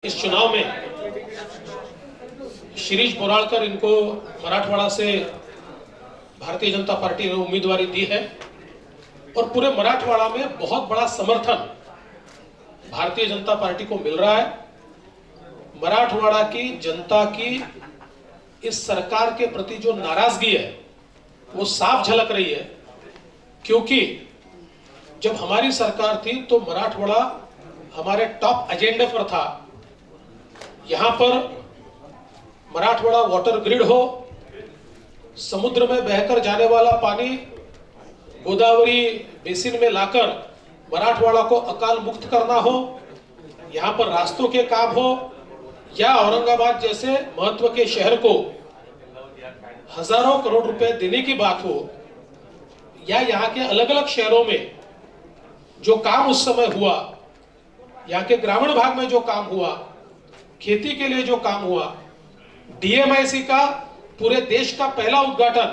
इस चुनाव में शिरीष बोराळकर इनको मराठवाड़ा से भारतीय जनता पार्टी ने उम्मीदवारी दी है और पूरे मराठवाड़ा में बहुत बड़ा समर्थन भारतीय जनता पार्टी को मिल रहा है। मराठवाड़ा की जनता की इस सरकार के प्रति जो नाराजगी है वो साफ झलक रही है, क्योंकि जब हमारी सरकार थी तो मराठवाड़ा हमारे टॉप एजेंडे पर था। यहां पर मराठवाड़ा वाटर ग्रिड हो, समुद्र में बहकर जाने वाला पानी गोदावरी बेसिन में लाकर मराठवाड़ा को अकाल मुक्त करना हो, यहां पर रास्तों के काम हो, या औरंगाबाद जैसे महत्व के शहर को हजारों करोड़ रुपए देने की बात हो, या यहाँ के अलग अलग शहरों में जो काम उस समय हुआ, यहाँ के ग्रामीण भाग में जो काम हुआ, खेती के लिए जो काम हुआ, डीएमआईसी का पूरे देश का पहला उद्घाटन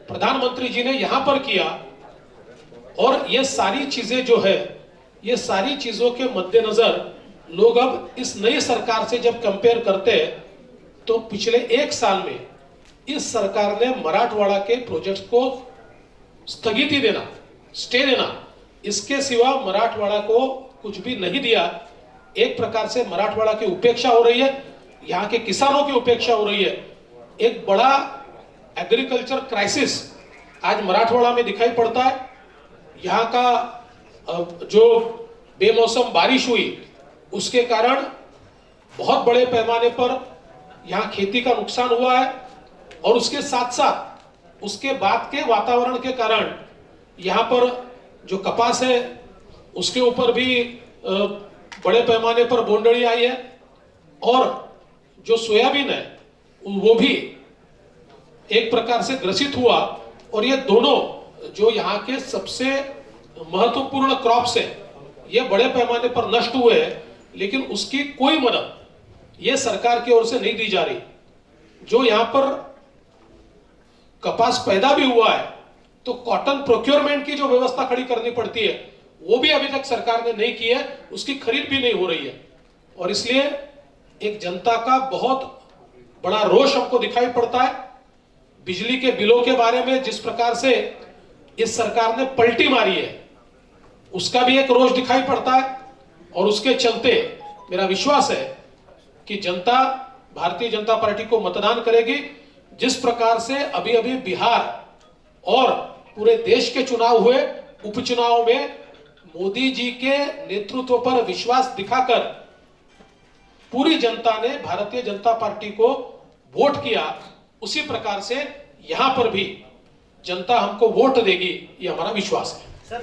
प्रधानमंत्री जी ने यहां पर किया। और ये सारी चीजें जो है, ये सारी चीजों के मद्देनजर लोग अब इस नई सरकार से जब कंपेयर करते हैं तो पिछले एक साल में इस सरकार ने मराठवाड़ा के प्रोजेक्ट्स को स्थगिति देना, स्टे देना, इसके सिवा मराठवाड़ा को कुछ भी नहीं दिया। एक प्रकार से मराठवाड़ा की उपेक्षा हो रही है, यहाँ के किसानों की उपेक्षा हो रही है। एक बड़ा एग्रीकल्चर क्राइसिस आज मराठवाड़ा में दिखाई पड़ता है। यहाँ का जो बेमौसम बारिश हुई उसके कारण बहुत बड़े पैमाने पर यहाँ खेती का नुकसान हुआ है, और उसके साथ साथ उसके बाद के वातावरण के कारण यहाँ पर जो कपास है उसके ऊपर भी बड़े पैमाने पर बोंडड़ी आई है, और जो सोयाबीन है वो भी एक प्रकार से ग्रसित हुआ। और ये दोनों जो यहाँ के सबसे महत्वपूर्ण क्रॉप्स है ये बड़े पैमाने पर नष्ट हुए हैं, लेकिन उसकी कोई मदद ये सरकार की ओर से नहीं दी जा रही। जो यहाँ पर कपास पैदा भी हुआ है तो कॉटन प्रोक्योरमेंट की जो व्यवस्था खड़ी करनी पड़ती है वो भी अभी तक सरकार ने नहीं की है, उसकी खरीद भी नहीं हो रही है। और इसलिए एक जनता का बहुत बड़ा रोष हमको दिखाई पड़ता है। बिजली के बिलों के बारे में जिस प्रकार से इस सरकार ने पलटी मारी है उसका भी एक रोष दिखाई पड़ता है, और उसके चलते मेरा विश्वास है कि जनता भारतीय जनता पार्टी को मतदान करेगी। जिस प्रकार से अभी अभी बिहार और पूरे देश के चुनाव हुए, उपचुनाव में मोदी जी के नेतृत्व पर विश्वास दिखाकर पूरी जनता ने भारतीय जनता पार्टी को वोट किया, उसी प्रकार से यहां पर भी जनता हमको वोट देगी, ये हमारा विश्वास है।